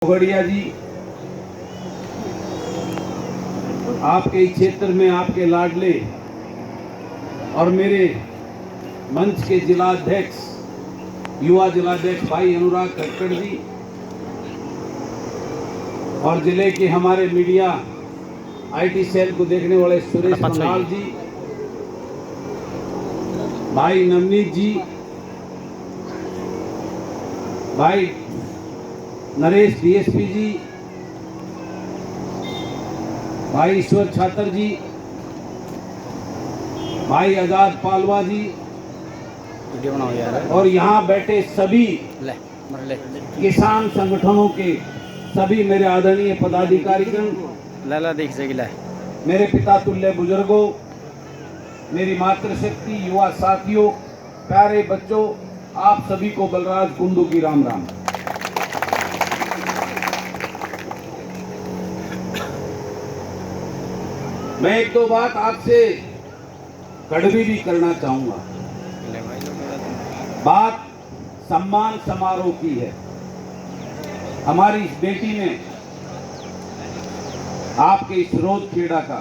घोड़िया जी, आपके क्षेत्र में आपके लाडले और मेरे मंच के जिलाध्यक्ष युवा जिलाध्यक्ष भाई अनुराग खटखड़ जी और जिले के हमारे मीडिया आईटी सेल को देखने वाले सुरेश बंगाल जी, भाई नवनीत जी, भाई नरेश डीएसपी जी, भाई ईश्वर छात्र जी, भाई आजाद पालवा जी वीडियो बनाओ यार। और यहाँ बैठे सभी किसान संगठनों के सभी मेरे आदरणीय पदाधिकारीगण, लाला देख सकेला मेरे पिता तुल्य बुजुर्गों, मेरी मातृशक्ति युवा साथियों, प्यारे बच्चों, आप सभी को बलराज कुंडू की राम राम। मैं एक दो बात आपसे कड़वी भी करना चाहूंगा। बात सम्मान समारोह की है। हमारी इस बेटी ने आपके इस रोज खेड़ा का,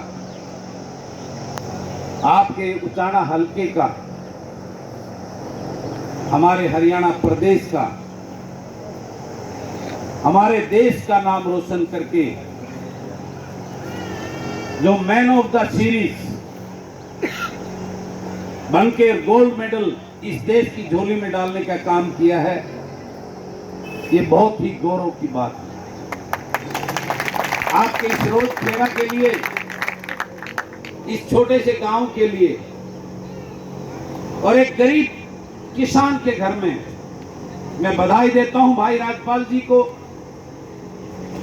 आपके उचाना हलके का, हमारे हरियाणा प्रदेश का, हमारे देश का नाम रोशन करके जो मैन ऑफ द सीरीज बनके गोल्ड मेडल इस देश की झोली में डालने का काम किया है, ये बहुत ही गौरव की बात है। आपके इस रोज खेड़ा के लिए, इस छोटे से गांव के लिए और एक गरीब किसान के घर में मैं बधाई देता हूं भाई राजपाल जी को,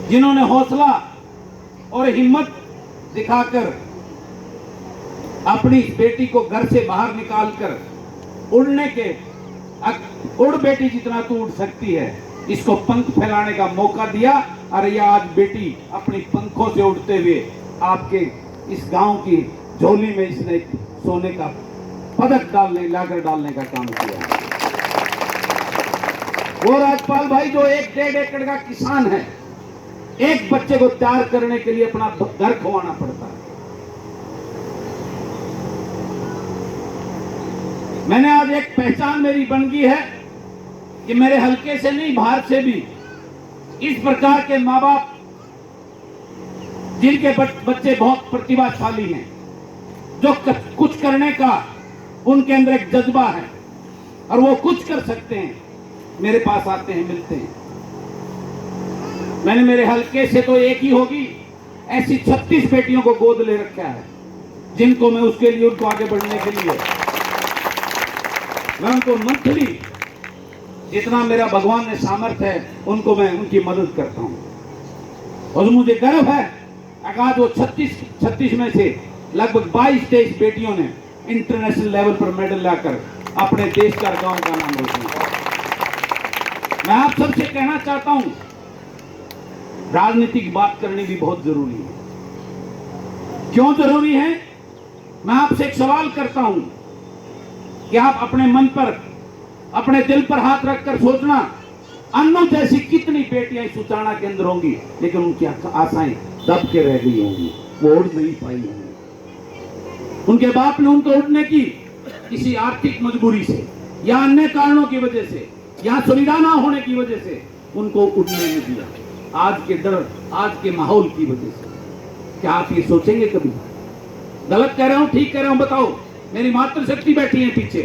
जिन्होंने हौसला और हिम्मत दिखाकर अपनी बेटी को घर से बाहर निकालकर उड़ने के, उड़ बेटी जितना तू उड़ सकती है, इसको पंख फैलाने का मौका दिया और यह आज बेटी अपनी पंखों से उड़ते हुए आपके इस गांव की झोली में इसने सोने का पदक लाकर डालने का काम किया। वो राजपाल भाई जो 1-1.5 एकड़ का किसान है, एक बच्चे को तैयार करने के लिए अपना घर खोवाना पड़ता है। मैंने आज एक पहचान मेरी बन गई है कि मेरे हलके से नहीं, बाहर से भी इस प्रकार के माँ बाप जिनके बच्चे बहुत प्रतिभाशाली हैं, जो कुछ करने का उनके अंदर एक जज्बा है और वो कुछ कर सकते हैं, मेरे पास आते हैं, मिलते हैं। मैंने मेरे हलके से तो एक ही होगी, ऐसी 36 बेटियों को गोद ले रखा है, जिनको मैं उसके लिए, उनको आगे बढ़ने के लिए मैं उनको मंथली जितना मेरा भगवान ने सामर्थ्य है उनको मैं उनकी मदद करता हूं। और मुझे गर्व है आज वो 36 में से लगभग 22-23 बेटियों ने इंटरनेशनल लेवल पर मेडल लाकर अपने देश का, गांव का नाम रोशन किया। मैं आप सबसे कहना चाहता हूं, राजनीतिक बात करनी भी बहुत जरूरी है। क्यों जरूरी है? मैं आपसे एक सवाल करता हूं कि आप अपने मन पर, अपने दिल पर हाथ रखकर सोचना, अन्नू जैसी कितनी बेटियां इस उचाना के अंदर होंगी, लेकिन उनकी आशाएं दब के रह गई होंगी, वो उड़ नहीं पाई होंगी। उनके बाप ने उनको उड़ने की किसी आर्थिक मजबूरी से या अन्य कारणों की वजह से या सुविधा ना होने की वजह से उनको उड़ने नहीं दिया। आज के डर, आज के माहौल की वजह से। क्या आप ये सोचेंगे कभी? गलत कह रहा हूं, ठीक कह रहा हूं? बताओ। मेरी मातृशक्ति बैठी है पीछे,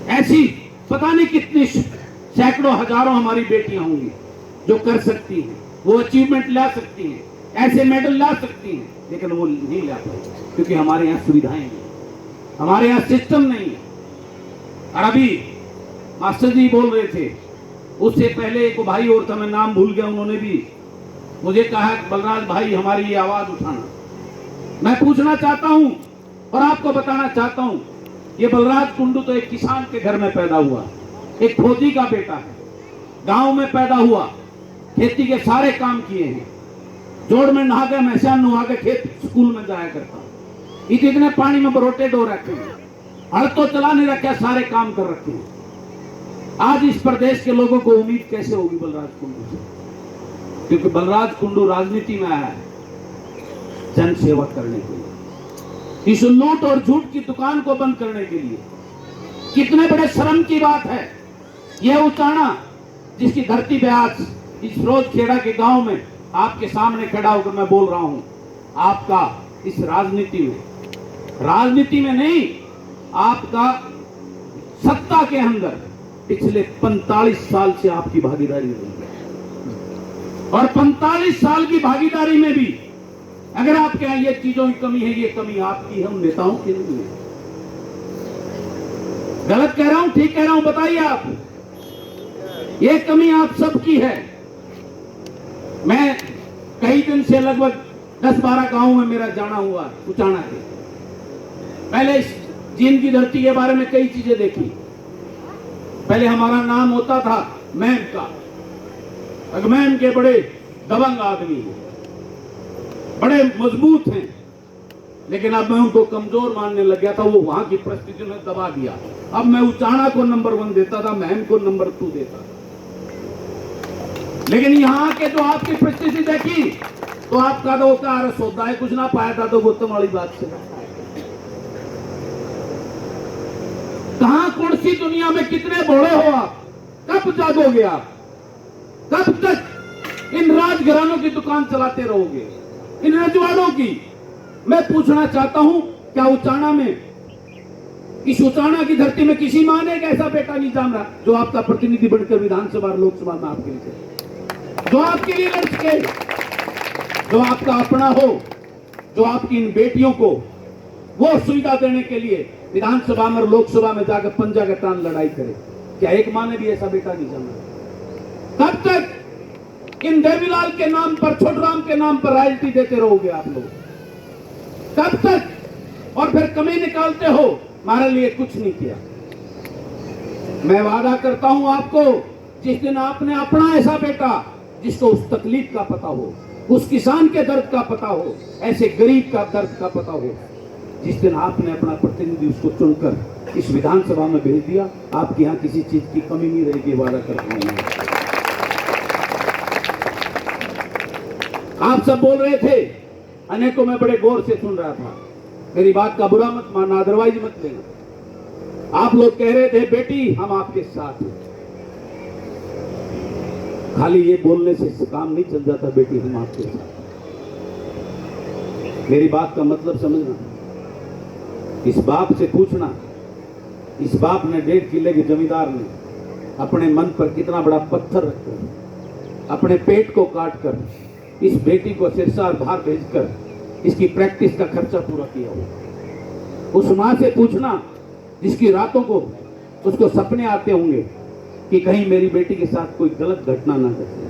ऐसी पता नहीं कितनी सैकड़ों हजारों हमारी बेटियां होंगी जो कर सकती हैं, वो अचीवमेंट ला सकती हैं, ऐसे मेडल ला सकती हैं, लेकिन वो नहीं ला पाई क्योंकि हमारे यहाँ सुविधाएं नहीं, हमारे यहाँ सिस्टम नहीं है। और अभी मास्टर जी बोल रहे थे, उससे पहले एक भाई और था, मैं नाम भूल गया, उन्होंने भी मुझे कहा बलराज भाई हमारी ये आवाज उठाना। मैं पूछना चाहता हूं और आपको बताना चाहता हूं, ये बलराज कुंडू तो एक किसान के घर में पैदा हुआ, एक फौजी का बेटा है, गांव में पैदा हुआ, खेती के सारे काम किए हैं, जोड़ में नहा के मैसान नुहा के खेत स्कूल में जाया करता, इतने पानी में बरोटे डो रखे हैं, हल तो चला नहीं रखा, सारे काम कर रखे हैं। आज इस प्रदेश के लोगों को उम्मीद कैसे होगी बलराज कुंडू से? क्योंकि बलराज कुंडू राजनीति में आया है जन सेवा करने के लिए, इस लूट और झूठ की दुकान को बंद करने के लिए। कितने बड़े शर्म की बात है, यह उचाना जिसकी धरती पे आज इस फिरोजखेड़ा के गांव में आपके सामने खड़ा होकर मैं बोल रहा हूं, आपका इस राजनीति में नहीं, आपका सत्ता के अंदर पिछले 45 साल से आपकी भागीदारी रही है। और 45 साल की भागीदारी में भी अगर आपके यहां ये चीजों की कमी है, ये कमी आपकी हम नेताओं की नहीं है। गलत कह रहा हूं, ठीक कह रहा हूं, बताइए आप। ये कमी आप सबकी है। मैं कई दिन से लगभग 10-12 गांवों में मेरा जाना हुआ उचाना के। पहले इस जींद की धरती के बारे में कई चीजें देखी। पहले हमारा नाम होता था मैम का। अगमैम के बड़े दबंग आदमी हैं, बड़े मजबूत हैं, लेकिन अब मैं उनको कमजोर मानने लग गया था। वो वहां की परिस्थितियों ने दबा दिया। अब मैं उचाना को नंबर 1 देता था, मैम को नंबर 2 देता था। लेकिन यहां के जो आपकी परिस्थिति देखी तो आपका तो कारस होता है, कुछ ना पाया था तो गौतम वाली बात से। कहां कौन सी दुनिया में कितने भोले हो आप? कब जागोगे आप? कब तक इन राजघरानों की दुकान चलाते रहोगे, इन रजवाड़ों की? मैं पूछना चाहता हूं, क्या उचाना में, इस उचाना की धरती में किसी मां ने एक ऐसा बेटा नहीं जान रहा जो आपका प्रतिनिधि बनकर विधानसभा और लोकसभा में आपके लिए, जो आपके लिए लड़ सके, जो आपका अपना हो, जो आपकी इन बेटियों को वो सुविधा देने के लिए विधानसभा में और लोकसभा में जाकर पंजा का तान लड़ाई करे? क्या एक मां ने भी ऐसा बेटा नहीं जाना? कब तक इन देवीलाल के नाम पर, छोटराम के नाम पर रॉयल्टी देते रहोगे आप लोग? कब तक? और फिर कमी निकालते हो, हमारे लिए कुछ नहीं किया। मैं वादा करता हूं आपको, जिस दिन आपने अपना ऐसा बेटा जिसको उस तकलीफ का पता हो, उस किसान के दर्द का पता हो, ऐसे गरीब का दर्द का पता हो, जिस दिन आपने अपना प्रतिनिधि उसको चुनकर इस विधानसभा में भेज दिया, आपके यहाँ किसी चीज की कमी नहीं रहेगी, वादा करता हूं। आप सब बोल रहे थे, अनेकों में बड़े गौर से सुन रहा था, मेरी बात का बुरा मत मानना, अदरवाइज मत लेना। आप लोग कह रहे थे बेटी हम आपके साथ हैं। खाली ये बोलने से काम नहीं चल जाता, बेटी हम आपके साथ। मेरी बात का मतलब समझना। इस बाप से पूछना, इस बाप ने 1.5 किले के जमींदार ने अपने मन पर कितना बड़ा पत्थर रखकर, अपने पेट को काट कर इस बेटी को सिरसा और बाहर भेजकर इसकी प्रैक्टिस का खर्चा पूरा किया हो। उस मां से पूछना जिसकी रातों को उसको सपने आते होंगे कि कहीं मेरी बेटी के साथ कोई गलत घटना ना घटे।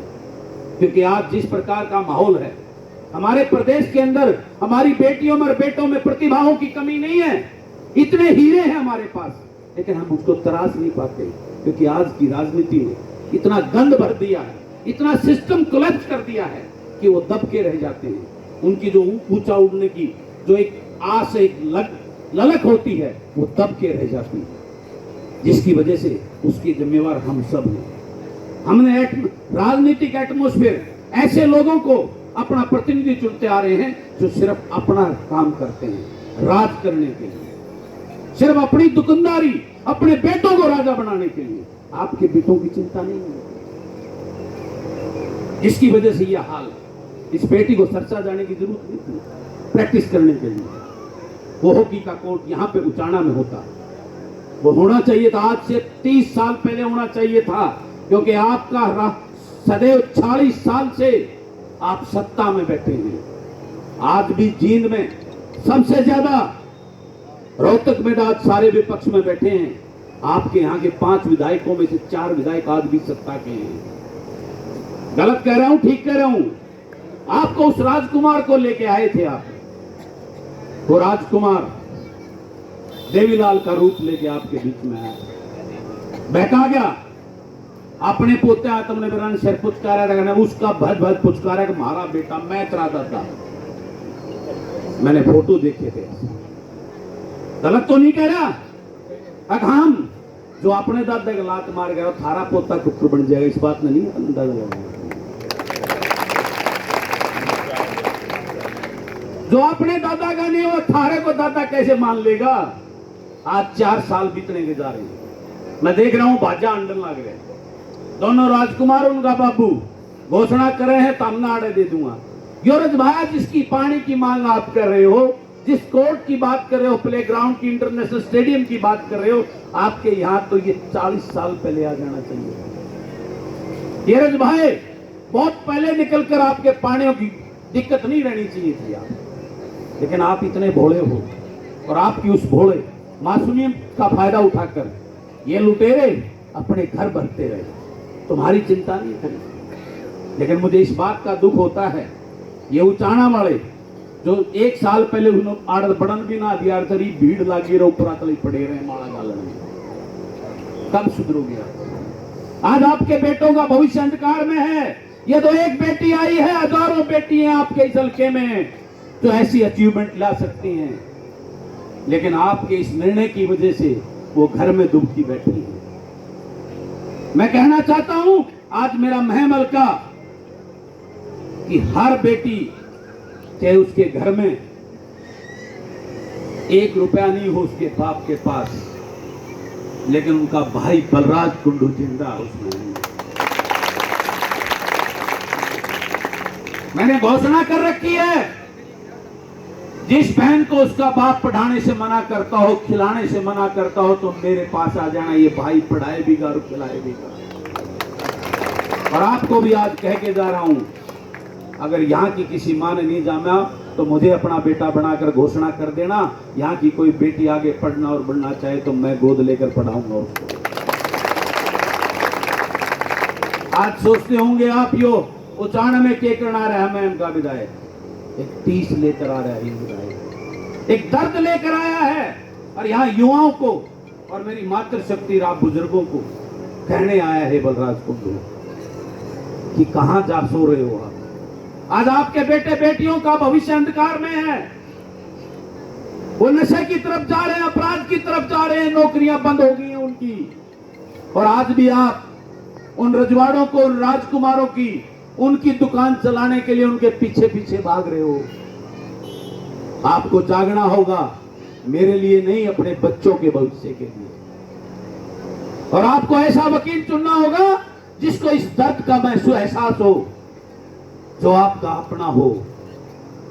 क्योंकि आज जिस प्रकार का माहौल है हमारे प्रदेश के अंदर, हमारी बेटियों में और बेटों में प्रतिभाओं की कमी नहीं है। इतने हीरे हैं हमारे पास, लेकिन हम उसको तराश नहीं पाते, क्योंकि आज की राजनीति ने इतना गंद भर दिया है, इतना सिस्टम कोलैप्स कर दिया है कि वो दब के रह जाते हैं। उनकी जो ऊंचा उड़ने की जो एक आस, एक ललक होती है, वो दब के रह जाती है, जिसकी वजह से उसकी जिम्मेवार हम सब हैं। हमने राजनीतिक एटमॉस्फेयर ऐसे लोगों को अपना प्रतिनिधि चुनते आ रहे हैं जो सिर्फ अपना काम करते हैं, राज करने के लिए, सिर्फ अपनी दुकानदारी, अपने बेटों को राजा बनाने के लिए। आपके बेटों की चिंता नहीं है, जिसकी वजह से यह हाल है। इस बेटी को सरसा जाने की जरूरत नहीं थी प्रैक्टिस करने के लिए। वो हॉकी का कोर्ट यहाँ पे उचाना में होता, वो होना चाहिए था, आज से 30 साल पहले होना चाहिए था, क्योंकि आपका सदैव 40 साल से आप सत्ता में बैठे हैं। आज भी जींद में सबसे ज्यादा, रोहतक में आज सारे विपक्ष में बैठे हैं। आपके यहाँ के 5 विधायकों में से 4 विधायक आज भी सत्ता के हैं। गलत कह रहा हूं, ठीक कह रहा हूं? आपको उस राजकुमार को लेके आए थे आप, वो राजकुमार देवीलाल का रूप लेके आपके बीच में आया, बहका गया। अपने पोते आ तुमने मेरा सिर पुचकारा था, उसका भज भज पुचकारा कि हमारा बेटा मैं तेरा दादा। मैंने फोटो देखे थे, गलत तो नहीं कह रहा। हम जो अपने दादा के लात मार गया, थारा पोता कुकुर बन जाएगा, इस बात में नहीं अंदाजा लगा। जो अपने दादा का नहीं वो थारे को दादा कैसे मान लेगा। आज 4 साल बीतने के जा रहे हैं, मैं देख रहा हूं भाजा अंडन लग रहे हैं। दोनों राजकुमार उनका बाबू घोषणा कर रहे हैं तामना आड़े दे दूंगा। योरज भाया, जिसकी पानी की मांग आप कर रहे हो, जिस कोर्ट की बात कर रहे हो, प्लेग्राउंड की, इंटरनेशनल स्टेडियम की बात कर रहे हो, आपके यहां तो ये 40 साल पहले आ जाना चाहिए। योरज भाई, बहुत पहले निकलकर आपके पानियों की दिक्कत नहीं रहनी चाहिए थी आप, लेकिन आप इतने भोले हो और आपकी उस भोले मासूमियत का फायदा उठाकर ये लुटेरे अपने घर भरते रहे, तुम्हारी चिंता नहीं करी। लेकिन मुझे इस बात का दुख होता है, ये उचाणा वाले जो 1 साल पहले उन्होंने आड़ बड़न भी ना दिया तरी भीड़ लागी रहो ऊपर तले पड़े रहे माला गालन में, कब सुधरोगे आप? आज आपके बेटों का भविष्य अंधकार में है। ये तो एक बेटी आई है, हजारों बेटी हैं आपके इस हल्के में जो ऐसी अचीवमेंट ला सकती हैं, लेकिन आपके इस निर्णय की वजह से वो घर में डूबती बैठी है। मैं कहना चाहता हूं आज मेरा महमल का कि हर बेटी, चाहे उसके घर में 1 रुपया नहीं हो उसके बाप के पास, लेकिन उनका भाई बलराज कुंडू जिंदा उसमें। मैंने घोषणा कर रखी है, जिस बहन को उसका बाप पढ़ाने से मना करता हो, खिलाने से मना करता हो, तो मेरे पास आ जाना, ये भाई पढ़ाए भी और खिलाए भी। और आपको भी आज कह के जा रहा हूं, अगर यहाँ की किसी माँ ने नहीं जाना तो मुझे अपना बेटा बनाकर घोषणा कर देना। यहाँ की कोई बेटी आगे पढ़ना और बढ़ना चाहे तो मैं गोद लेकर पढ़ाऊंगा उसको। आज सोचते होंगे आप, यो उचाण में के करना रहा है, मैं इनका विधायक एक 30 लेकर आ रहा है, विधायक एक दर्द लेकर आया है, और यहाँ युवाओं को और मेरी मातृशक्ति आप बुजुर्गों को कहने आया है बलराज कुंडू कि कहां जा सो रहे हो आप। आज आपके बेटे बेटियों का भविष्य अंधकार में है, वो नशे की तरफ जा रहे हैं, अपराध की तरफ जा रहे हैं, नौकरियां बंद हो गई हैं उनकी। और आज भी आप उन रजवाड़ों को, उन राजकुमारों की, उनकी दुकान चलाने के लिए उनके पीछे पीछे भाग रहे हो। आपको जागना होगा, मेरे लिए नहीं, अपने बच्चों के भविष्य के लिए। और आपको ऐसा वकील चुनना होगा जिसको इस दर्द का महसूस एहसास हो, जो आपका अपना हो,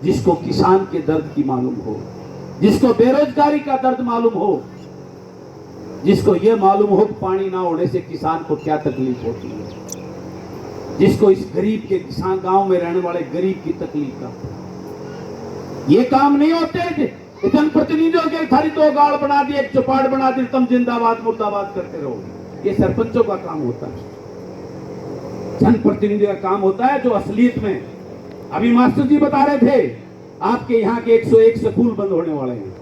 जिसको किसान के दर्द की मालूम हो, जिसको बेरोजगारी का दर्द मालूम हो, जिसको यह मालूम हो कि पानी ना होने से किसान को क्या तकलीफ होती है, जिसको इस गरीब के किसान, गांव में रहने वाले गरीब की तकलीफ का। ये काम नहीं होते जनप्रतिनिधियों के थारी तो गाड़ बना दी, एक चौपाट बना दी, तुम जिंदाबाद मुर्दाबाद करते रहोगे। ये सरपंचों का काम होता है, जनप्रतिनिधि का काम होता है, जो असलियत में। अभी मास्टर जी बता रहे थे आपके यहाँ के 101 स्कूल बंद होने वाले हैं,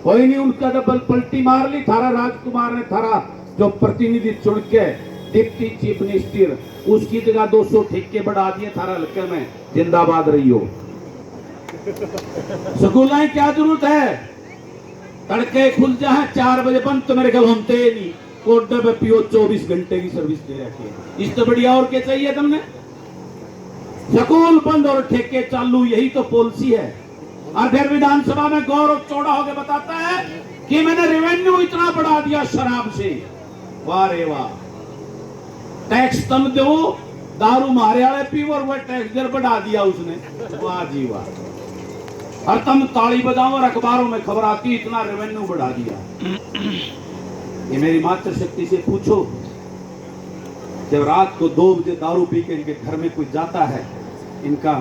कोई नहीं उनका डबल पलटी मार ली। थारा राजकुमार ने थारा जो प्रतिनिधि चुन के डिप्टी चीफ मिनिस्टर, उसकी जगह 200 ठेके बढ़ा दिए थारा हल्के में, जिंदाबाद रही हो। स्कूल की क्या जरूरत है, तड़के खुल जाए 4 बजे बंद तो मेरे ख्याल होते ही नहीं, कोडे पे पियो 24 घंटे की सर्विस दे रखी है। इससे बढ़िया और क्या चाहिए तुमने? स्कूल बंद और ठेके चालू, यही तो पॉलिसी है। और फिर विधानसभा में गौरव चौड़ा होकर बताता है कि मैंने रेवेन्यू इतना बढ़ा दिया शराब से। वाह रे वाह, टैक्स तुम दो, दारू मारे वाले पीओ और वह टैक्स दर बढ़ा दिया उसने। वाह जी वाह, और तुम ताली बजाओ और अखबारों में खबर आती इतना रेवेन्यू बढ़ा दिया। ये मेरी मातृशक्ति से पूछो, जब रात को 2 बजे दारू पी के इनके घर में कोई जाता है, इनका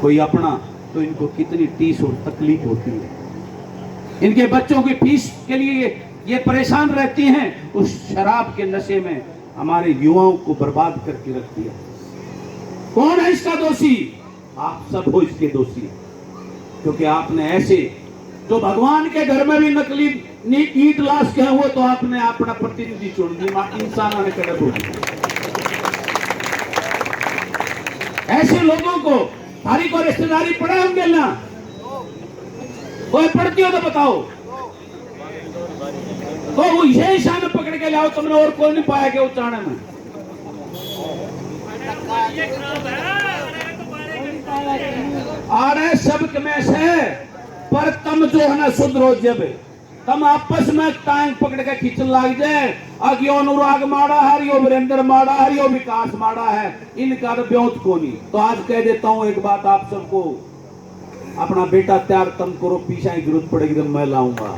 कोई अपना, तो इनको कितनी टीस और तकलीफ होती है। इनके बच्चों की फीस के लिए ये परेशान रहती हैं, उस शराब के नशे में हमारे युवाओं को बर्बाद करके रख दिया। कौन है इसका दोषी? आप सब हो इसके दोषी, क्योंकि आपने ऐसे, जो भगवान के घर में भी नकली ईट लाश के हुए, तो आपने अपना प्रतिनिधि चुन दिया, इंसान ने कदर हो। ऐसे लोगों को थारी को रिश्तेदारी पड़े होंगे ना, कोई पड़ती हो तो बताओ, तो वो ये ईशान पकड़ के लाओ, तुमने और कोई नहीं पाया कि उचाने में। आड़े शब्द में से पर तम जो है ना सुधरो जब तम आपस में टांग पकड़ के खींचने लग जाए अगियो अनुराग माड़ा है यो वीरेंद्र माड़ा है यो विकास माड़ा है इनका तो ब्योत को नहीं। तो आज कह देता हूं एक बात आप सबको, अपना बेटा तैयार तम करो, पीछा की जरूरत पड़ेगी तो मैं लाऊंगा।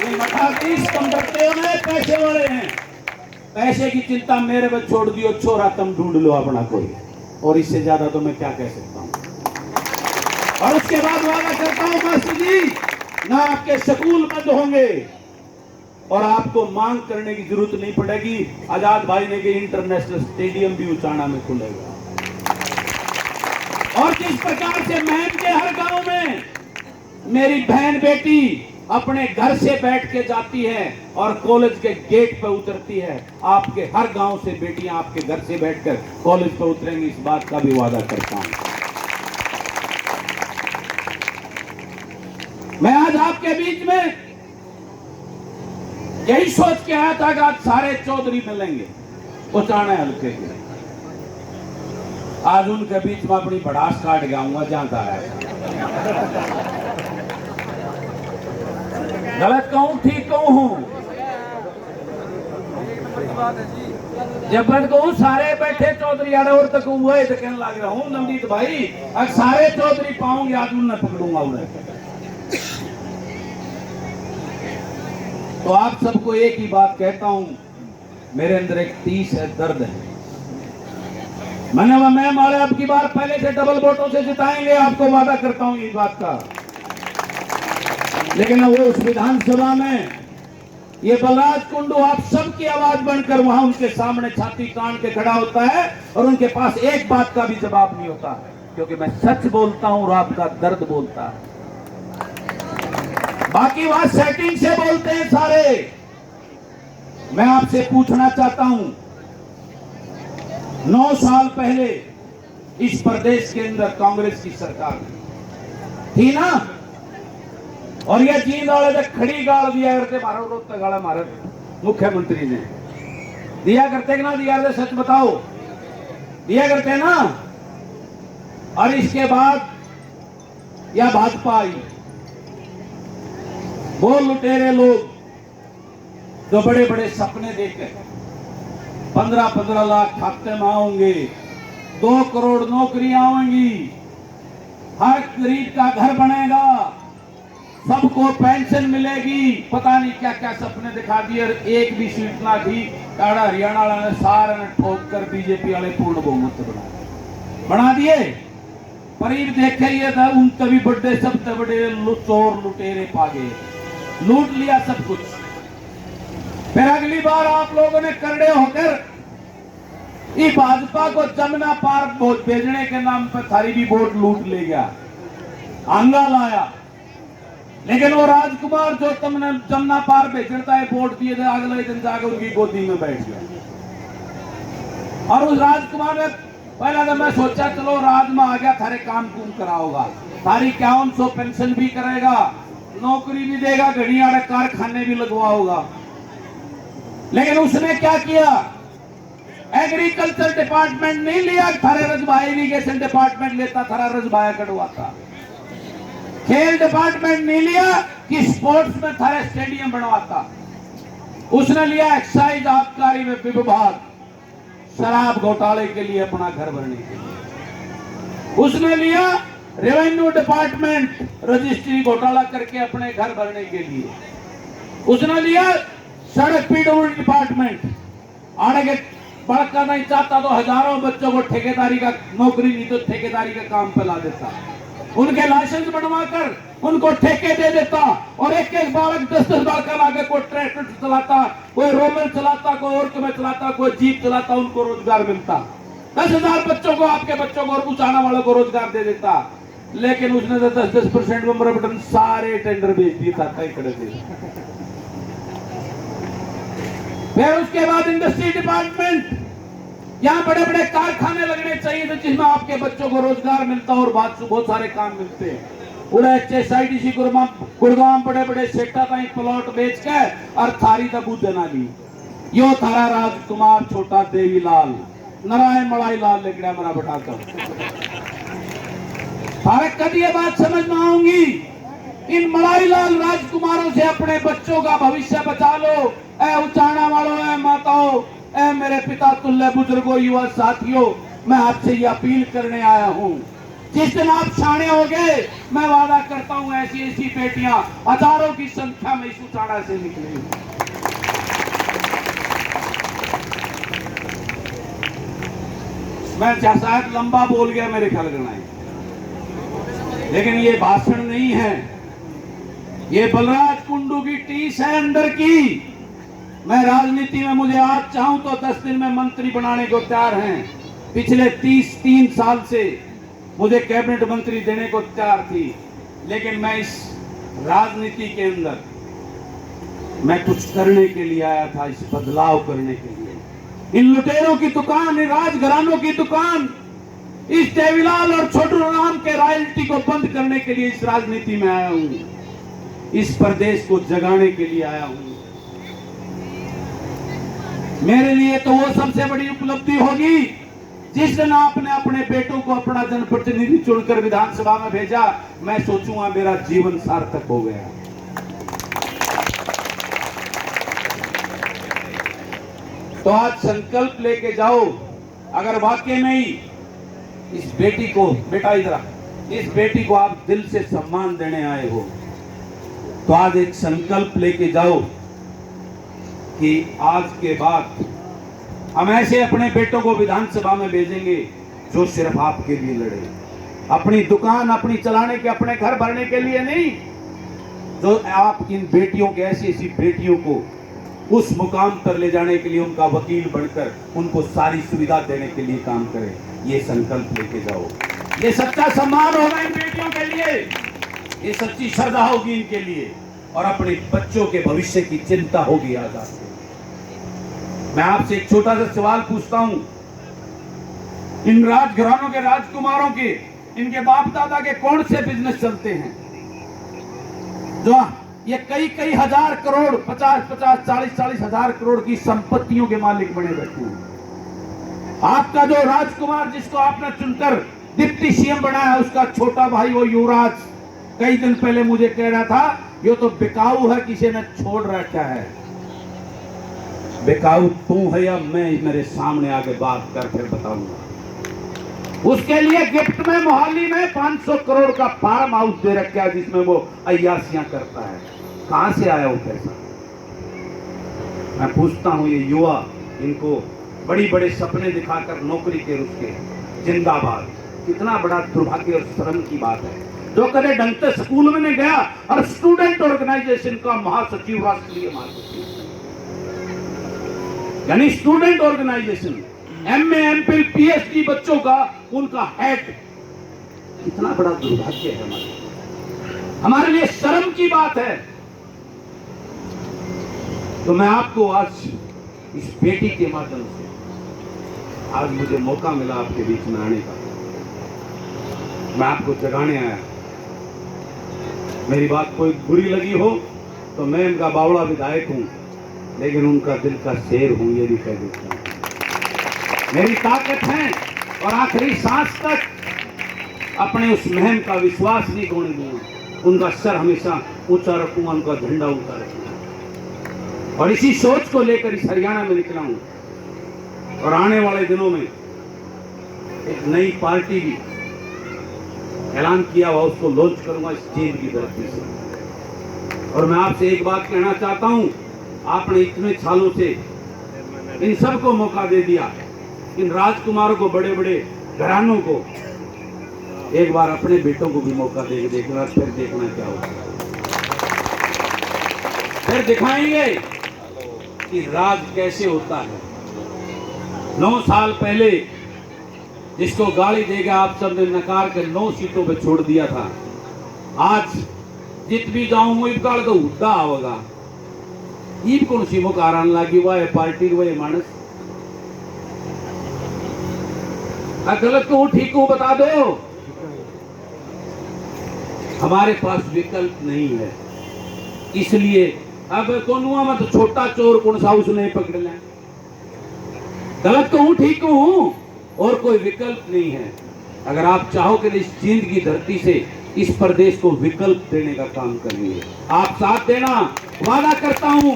ये मठाधीश कम रखते हुए पैसे वाले हैं, पैसे की चिंता मेरे पे छोड़ दियो, छोरा तुम ढूंढ लो अपना कोई, और इससे ज्यादा तो मैं क्या कह सकता हूं। और उसके बाद वादा करता हूं मास्टर जी, ना आपके स्कूल बंद होंगे और आपको मांग करने की जरूरत नहीं पड़ेगी। आजाद भाई ने के इंटरनेशनल स्टेडियम भी उचाना में खुलेगा। और जिस प्रकार से महम के हर गांव में मेरी बहन बेटी अपने घर से बैठ के जाती है और कॉलेज के गेट पर उतरती है, आपके हर गांव से बेटियां आपके घर से बैठकर कॉलेज पर उतरेंगी, इस बात का भी वादा करता हूं। मैं आज आपके बीच में यही सोच के आया था कि आज सारे चौधरी मिलेंगे उचाना हल्के के। आज उनके बीच में अपनी भड़ास काट गया जानता है। गलत कहूं ठीक कहूं हूं, जब बन कहूं सारे बैठे चौधरी आड़े और तक हुए तो कहने लग रहा हूं नवनीत भाई अब सारे चौधरी पाऊंगे आज उन्हें पकड़ूंगा उन्हें। तो आप सबको एक ही बात कहता हूं, मेरे अंदर एक तीस है, दर्द है। मैं मारे अब की बार पहले से डबल वोटों से जिताएंगे, आपको वादा करता हूं इस बात का। लेकिन वो उस विधानसभा में ये बलराज कुंडू आप सबकी आवाज बनकर वहां उनके सामने छाती तान के खड़ा होता है और उनके पास एक बात का भी जवाब नहीं होता, क्योंकि मैं सच बोलता हूं और आपका दर्द बोलता है। बाकी वहां सेटिंग से बोलते हैं सारे। मैं आपसे पूछना चाहता हूं, 9 साल पहले इस प्रदेश के अंदर कांग्रेस की सरकार थी ना, और ये जींद वाले खड़ी गाल दिया करते, मारो रोते गाला मारे मुख्यमंत्री ने दिया करते कि ना दिया करते, सच बताओ दिया करते ना। और इसके बाद यह भाजपा आई, वो लुटेरे लोग जो बड़े बड़े सपने देखे 15-15 लाख खाते में आएंगे, 2 करोड़ नौकरियां आएंगी, हर गरीब का घर बनेगा, सबको पेंशन मिलेगी, पता नहीं क्या क्या सपने दिखा दिए। और एक भी सीट ना थी, काड़ा हरियाणा वाला ने सारे ने ठोक कर बीजेपी वाले पूर्ण बहुमत बना दिए। करीब देखे ये था उन तभी बड़े सबसे बड़े चोर लुटेरे पागे, लूट लिया सब कुछ। फिर अगली बार आप लोगों ने करड़े होकर इस भाजपा को जमुना पार वोट भेजने के नाम पर थारी भी वोट लूट ले गया, आंगा लाया। लेकिन वो राजकुमार जो तुमने जमुना पार भेजता है वोट दिए थे, अगले दिन जाकर उनकी गोदी में बैठ गया। और उस राजकुमार ने पहला तो मैं सोचा चलो राज में आ गया, थारे काम कुम कराओगा, थारी 5100 पेंशन भी करेगा, नौकरी भी देगा, घड़ी आड़े कारखाने भी लगवाओगा। लेकिन उसने क्या किया, एग्रीकल्चर डिपार्टमेंट नहीं लिया, थारे रजबा इरिगेशन डिपार्टमेंट लेता, थारा रजबाया कटवाता। खेल डिपार्टमेंट नहीं लिया कि स्पोर्ट्स में थारे स्टेडियम बनवाता। उसने लिया एक्साइज आबकारी में विभाग, शराब घोटाले के लिए अपना घर भरने के लिए। उसने लिया रेवेन्यू डिपार्टमेंट, रजिस्ट्री घोटाला करके अपने घर भरने के लिए। उसने लिया सड़क पीडब्ल्यूडी डिपार्टमेंट, आड़े के बड़का नहीं चाहता तो हजारों बच्चों को ठेकेदारी का नौकरी नहीं तो ठेकेदारी का काम पे ला देता, उनके लाइसेंस बनवाकर उनको ठेके दे देता, और एक एक बालक 10-10 बार का लाके कोई ट्रैक्टर चलाता, कोई रोलर चलाता, कोई और में चलाता, कोई जीप चलाता, उनको रोजगार मिलता। 10,000 बच्चों को, आपके बच्चों को और उचाना वालों को रोजगार दे देता। लेकिन उसने तो 10-10% में बटन सारे टेंडर बेच दिए था कई खड़े थे। फिर उसके बाद इंडस्ट्री डिपार्टमेंट, यहाँ बड़े बड़े कारखाने लगने चाहिए थे जिसमें आपके बच्चों को रोजगार मिलता और बहुत सारे काम मिलते हैं। पूरा HSIDC गुड़गांव बड़े बड़े सेक्टर का प्लॉट बेच के और थारी तबू देना ली। यो थारा राजकुमार छोटा देवीलाल नारायण मलाई लाल लेकड़ा मरा बैठाकर थारे कभी ये बात समझ में आऊंगी, इन मलाई लाल राजकुमारों से अपने बच्चों का भविष्य बचा लो। ए उचाना वालों, ए माताओं, ए मेरे पिता तुल्य बुजुर्गों, युवा साथियों, मैं आपसे ये अपील करने आया हूँ, जिस दिन आप शाणे हो गए, मैं वादा करता हूँ ऐसी ऐसी बेटियां हजारों की संख्या में इस उचाना से निकलेंगी। मैं शायद लंबा बोल गया मेरे ख्याल में, लेकिन ये भाषण नहीं है, ये बलराज कुंडू की टीस है अंदर की। मैं राजनीति में मुझे आज चाहूं तो 10 दिन में मंत्री बनाने को तैयार हैं। पिछले 33 साल से मुझे कैबिनेट मंत्री देने को तैयार थी, लेकिन मैं इस राजनीति के अंदर मैं कुछ करने के लिए आया था, इस बदलाव करने के लिए। इन लुटेरों की दुकान, इन राजघरानों की दुकान, इस देवीलाल और छोटू राम के रॉयल्टी को बंद करने के लिए इस राजनीति में आया हूं, इस प्रदेश को जगाने के लिए आया हूं। मेरे लिए तो वो सबसे बड़ी उपलब्धि होगी जिस दिन आपने अपने बेटों को अपना जनप्रतिनिधि चुनकर विधानसभा में भेजा। मैं सोचूंगा मेरा जीवन सार्थक हो गया। तो आज संकल्प लेके जाओ, अगर वाकई में ही इस बेटी को, बेटा इधर, इस बेटी को आप दिल से सम्मान देने आए हो, तो आज एक संकल्प लेके जाओ कि आज के बाद हम ऐसे अपने बेटों को विधानसभा में भेजेंगे जो सिर्फ आपके लिए लड़े, अपनी दुकान अपनी चलाने के, अपने घर भरने के लिए नहीं, जो आप इन बेटियों के, ऐसी ऐसी बेटियों को उस मुकाम पर ले जाने के लिए उनका वकील बनकर उनको सारी सुविधा देने के लिए काम करें। ये संकल्प लेके जाओ। ये सच्चा सम्मान होगा इन बेटियों के लिए, ये सच्ची श्रद्धा होगी इनके लिए, और अपने बच्चों के भविष्य की चिंता होगी आजाद। मैं आपसे एक छोटा सा सवाल पूछता हूं, इन राजघरानों के, राजकुमारों के, इनके बाप दादा के कौन से बिजनेस चलते हैं जो ये कई हजार करोड़, 50-50, 40-40 हजार करोड़ की संपत्तियों के मालिक बने बैठे हैं। आपका जो राजकुमार जिसको आपने चुनकर डिप्टी सीएम बनाया, उसका छोटा भाई वो युवराज कई दिन पहले मुझे कह रहा था ये तो बिकाऊ है, किसी ने छोड़ रखा है। बिकाऊ तू है या मैं? मेरे सामने आके बात कर, फिर बताऊंगा। उसके लिए गिफ्ट में मोहाली में 500 करोड़ का फार्म हाउस दे रखा है जिसमें वो अय्यासियां करता है। कहां से आया वो पैसा? मैं पूछता हूं, ये युवा, इनको बड़ी बड़े सपने दिखाकर नौकरी के रुके, जिंदाबाद। कितना बड़ा दुर्भाग्य और शर्म की बात है। जो कदे ढंग से स्कूल में नहीं गया और स्टूडेंट ऑर्गेनाइजेशन का महासचिव, राष्ट्रीय महासचिव, यानी student organisation, MA, MPhil, PhD बच्चों का उनका हेड। कितना बड़ा दुर्भाग्य है हमारे लिए शर्म की बात है। तो मैं आपको आज इस बेटी के माध्यम से, आज मुझे मौका मिला आपके बीच में आने का, मैं आपको जगाने आया। मेरी बात कोई बुरी लगी हो तो मैं इनका बावड़ा विधायक हूं, लेकिन उनका दिल का शेर हूं, ये भी कह देता हूं। मेरी ताकत है और आखिरी सांस तक अपने उस महम का विश्वास नहीं खोने दूंगा। उनका सर हमेशा ऊंचा रखूंगा, उनका झंडा ऊंचा रखूंगा, और इसी सोच को लेकर इस हरियाणा में निकला हूं। और आने वाले दिनों में एक नई पार्टी भी ऐलान किया हुआ, उसको लॉन्च करूंगा इस चीज की धरती से। और मैं आपसे एक बात कहना चाहता हूं, आपने इतने सालों से इन सबको मौका दे दिया, इन राजकुमारों को, बड़े बड़े घरानों को, एक बार अपने बेटों को भी मौका दे देखना, फिर देखना क्या होगा। फिर दिखाएंगे कि राज कैसे होता है। 9 साल पहले जिसको गाली देगा आप सबने नकार कर 9 सीटों पे छोड़ दिया था, आज जित भी जाऊं मुझ गाड़ तो उद्दा होगा। ईब कौन सी मुकारान लागी, हुआ है पार्टी, हुआ है मानस। गलत को ठीक को बता दो। हमारे पास विकल्प नहीं है, इसलिए अब कोनुआ मत छोटा चोर कौन सा उसने पकड़ लिया। गलत तो हूं, ठीक तो हूं, और कोई विकल्प नहीं है। अगर आप चाहोगे तो इस जींद की धरती से इस प्रदेश को विकल्प देने का काम करेंगे। आप साथ देना, वादा करता हूं।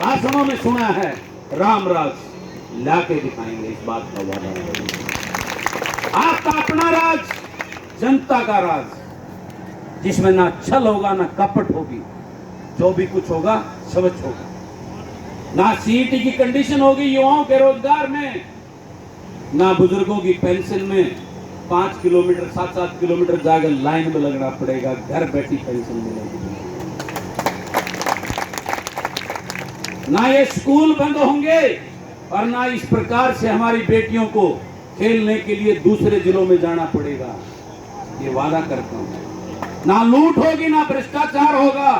भाषणों में सुना है, राम राज लाके दिखाएंगे, इस बात का वादा करेंगे। आपका अपना राज, जनता का राज, जिसमें ना छल होगा ना कपट होगी, जो भी कुछ होगा स्वच्छ होगा, ना सीईटी की कंडीशन होगी युवाओं के रोजगार में, ना बुजुर्गों की पेंशन में 5 किलोमीटर 7-7 किलोमीटर जाकर लाइन में लगना पड़ेगा, घर बैठी पेंशन मिलेगी। ना ये स्कूल बंद होंगे और ना इस प्रकार से हमारी बेटियों को खेलने के लिए दूसरे जिलों में जाना पड़ेगा, ये वादा करता हूं। ना लूट होगी, ना भ्रष्टाचार होगा,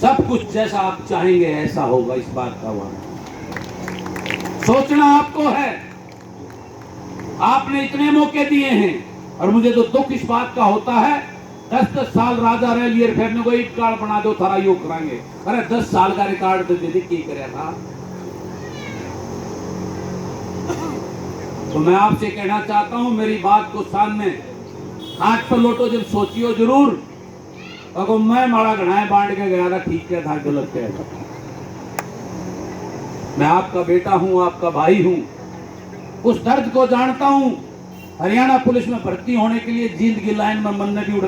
सब कुछ जैसा आप चाहेंगे ऐसा होगा, इस बात का वादा। सोचना आपको है। आपने इतने मौके दिए हैं और मुझे तो दुख इस बात का होता है, 10-10 साल राजा रह लिए, फिर ने कोई रिकॉर्ड बना दो, थारा योग कराएंगे। अरे 10 साल का रिकॉर्ड तो दे दे, क्या करे था। तो मैं आपसे कहना चाहता हूं, मेरी बात को सामने हाथ पर लोटो, जब सोचियो जरूर। अगर मैं माड़ा घनाए बांट के गया था, ठीक क्या था, गलत क्या था। मैं आपका बेटा हूं, आपका भाई हूं, उस दर्द को जानता हूं। हरियाणा पुलिस में भर्ती होने के लिए जींद की लाइन में मन भी उड़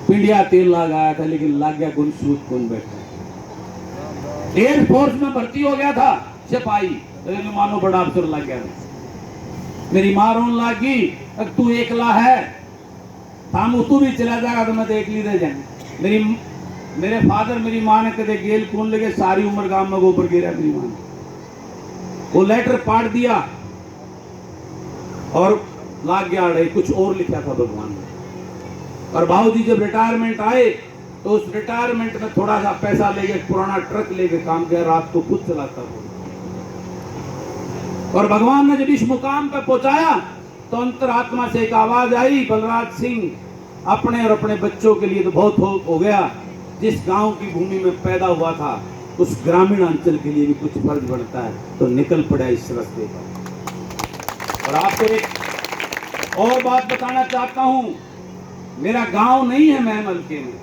पिंडिया तेल लगाया था, लेकिन लग गया गुनसूत कौन बैठा। एयरफोर्स में भर्ती हो गया था सिपाही, तो मानो बड़ा अफसर लग गया था। मेरी मां रोन लगी, तू एकला है, हम तू भी चला जाएगा तो मैं देख ली दे जाए। मेरे फादर मेरी मां ने कदे गेल कौन लगे, सारी उम्र गांव में गोबर गिरा मेरी मां ने। वो लेटर पाड़ दिया और लाग गया अड़े, कुछ और लिखा था भगवान ने। और भाऊजी जब रिटायरमेंट आए तो उस रिटायरमेंट में थोड़ा सा पैसा लेके पुराना ट्रक लेके काम किया, रात को खुद चलाता था। और भगवान ने जब इस मुकाम पे पहुंचाया तो अंतरात्मा से एक आवाज आई, बलराज सिंह अपने और अपने बच्चों के लिए तो बहुत हो गया, जिस गांव की भूमि में पैदा हुआ था उस ग्रामीण अंचल के लिए भी कुछ फर्ज बनता है, तो निकल पड़ा इस रास्ते पर। और आपको एक और बात बताना चाहता हूं, मेरा गांव नहीं है महम हल्के में,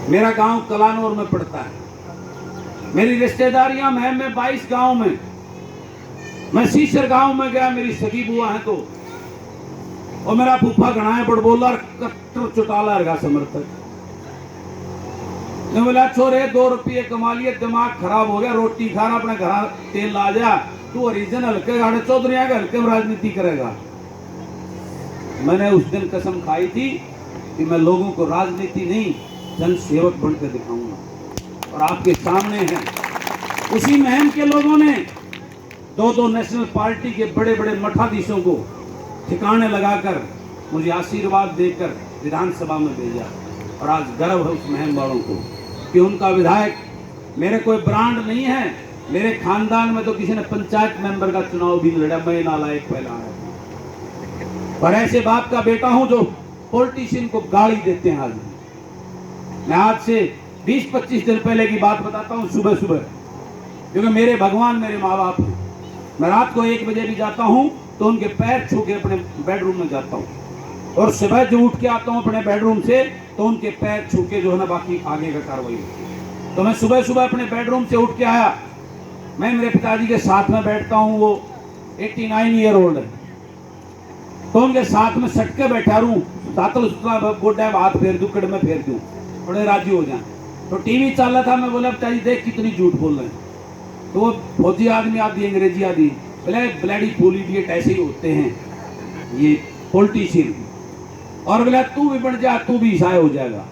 मेरा गांव कलानौर में पड़ता है। मेरी रिश्तेदारियां महम में 22 गांव में। मैं सीसर गांव में गया, मेरी सगी बुआ है तो, और मेरा फूफा घनाए बड़बोला कट्टर चौटाला रहा समर्थक। मैं बोला छोरे 2 रुपये कमा लिए, दिमाग खराब हो गया, रोटी खा रहा, अपने घर तेल ला जा, तू हरिजन हल्के गाड़े चौधरी के हल्के में राजनीति करेगा। मैंने उस दिन कसम खाई थी कि मैं लोगों को राजनीति नहीं जन सेवक बनकर दिखाऊंगा। और आपके सामने है, उसी महम के लोगों ने 2-2 नेशनल पार्टी के बड़े बड़े मठाधीशों को ठिकाने लगाकर मुझे आशीर्वाद देकर विधानसभा में भेजा। और आज गर्व है उस महम वालों को कि उनका विधायक मेरे कोई ब्रांड नहीं है। मेरे खानदान में तो किसी ने पंचायत मेंबर का चुनाव भी लड़ा, मैं नालायक पहला है। और ऐसे बाप का बेटा हूं जो पॉलिटिशियन को गाली देते हैं। आज मैं आज से 20-25 दिन पहले की बात बताता हूं, सुबह सुबह, क्योंकि मेरे भगवान मेरे माँ बाप हैं। मैं रात को 1 बजे भी जाता हूं तो उनके पैर छू के अपने बेडरूम में जाता हूं, और सुबह जो उठ के आता हूं अपने बेडरूम से तो उनके पैर छू के जो है ना बाकी आगे का कार्रवाई। तो मैं सुबह सुबह अपने बेडरूम से उठ के आया, मैं मेरे पिताजी के साथ में बैठता हूं, वो 89 ईयर ओल्ड है, तो उनके साथ में सट के बैठा रहूं, सातल सुतला गोड्डा हाथ फेर दूं, कड़ में फेर दूं, थोड़े राजी हो जाए। तो टीवी चल रहा था, मैं बोला पिताजी देख कितनी झूठ बोल रहे हैं। तो वो फौजी आदमी आदि अंग्रेजी आदि बोले ब्लैडी फूल इडियट ऐसे ही होते हैं ये पॉलिटिशियन। और बोला तू भी बन जा, तू भी ईसाई हो जाएगा।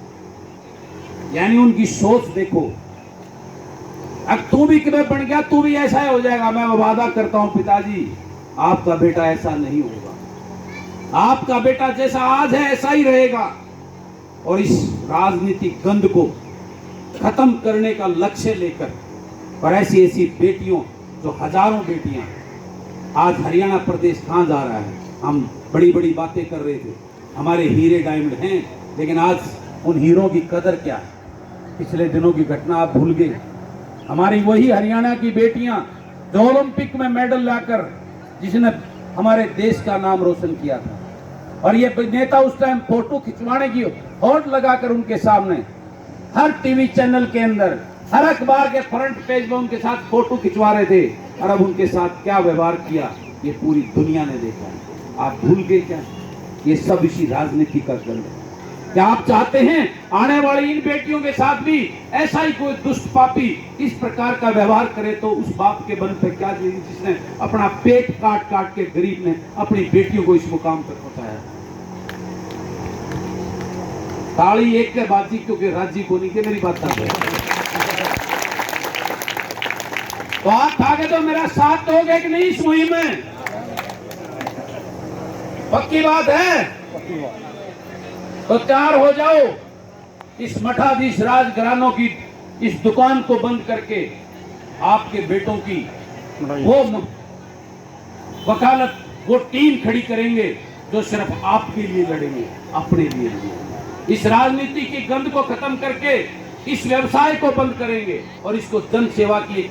यानी उनकी सोच देखो, अब तू भी कभी बन गया तू भी ऐसा ही हो जाएगा। मैं वादा करता हूं पिताजी, आपका बेटा ऐसा नहीं होगा। आपका बेटा जैसा आज है ऐसा ही रहेगा। और इस राजनीतिक गंद को खत्म करने का लक्ष्य लेकर, और ऐसी ऐसी बेटियों, जो हजारों बेटियां, आज हरियाणा प्रदेश कहां जा रहा है। हम बड़ी बड़ी बातें कर रहे थे, हमारे हीरे डायमंड हैं, लेकिन आज उन हीरों की कदर क्या है। पिछले दिनों की घटना आप भूल गए, हमारी वही हरियाणा की बेटियां जो ओलंपिक में मेडल लाकर जिसने हमारे देश का नाम रोशन किया था। और ये नेता उस टाइम फोटो खिंचवाने की होड़ लगाकर उनके सामने हर टीवी चैनल के अंदर, हर अखबार के फ्रंट पेज में उनके साथ फोटो खिंचवा रहे थे। और अब उनके साथ क्या व्यवहार किया ये पूरी दुनिया ने देखा है। आप भूल गए क्या? ये सब इसी राजनीति का दल है। क्या आप चाहते हैं आने वाली इन बेटियों के साथ भी ऐसा ही कोई दुष्ट पापी इस प्रकार का व्यवहार करे? तो उस बाप के बल पे क्या जिसने अपना पेट काट काट के गरीब ने अपनी बेटियों को इस मुकाम पर पहुंचाया। ताली एक के बाजी क्योंकि राजी को नहीं के मेरी बात कर रहे। तो आप आगे तो मेरा साथ दोगे कि नहीं इस मुहिम में? पक्की बात है? तो तैयार हो जाओ। इस मठाधीश राजघरानों की इस दुकान को बंद करके आपके बेटों की वो वकालत, वो टीम खड़ी करेंगे जो सिर्फ आपके लिए लड़ेंगे, अपने लिए लड़ेंगे। इस राजनीति की गंध को खत्म करके इस व्यवसाय को बंद करेंगे और इसको जन सेवा की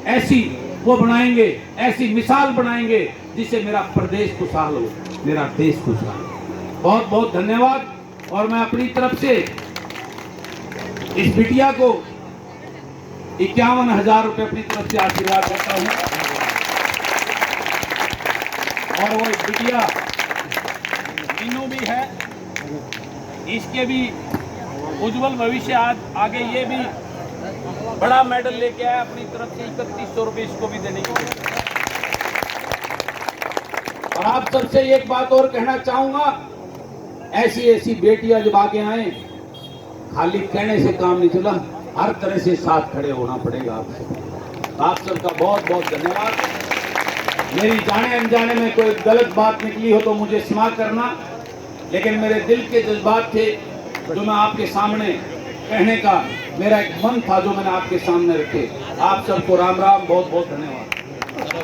ऐसी वो बनाएंगे, ऐसी मिसाल बनाएंगे जिससे मेरा प्रदेश खुशहाल हो, मेरा देश खुशहाल हो। बहुत बहुत धन्यवाद। और मैं अपनी तरफ से इस बिटिया को 51,000 रुपए अपनी तरफ से आशीर्वाद देता हूं। और वो बिटिया मीनू भी है, इसके भी उज्जवल भविष्य। आगे ये भी बड़ा मेडल लेके आया अपनी तरफ से। 3100 रुपए इसको भी देने की। और आप सबसे एक बात और कहना चाहूंगा, ऐसी ऐसी बेटियां जब आगे आए, खाली कहने से काम नहीं चला, हर तरह से साथ खड़े होना पड़ेगा आपसे। आप सबका बहुत बहुत धन्यवाद। मेरी जाने अनजाने में कोई गलत बात निकली हो तो मुझे क्षमा करना, लेकिन मेरे दिल के जज्बात थे जो मैं आपके सामने कहने का मेरा एक मन था जो मैंने आपके सामने रखे। आप सबको राम राम, बहुत बहुत धन्यवाद।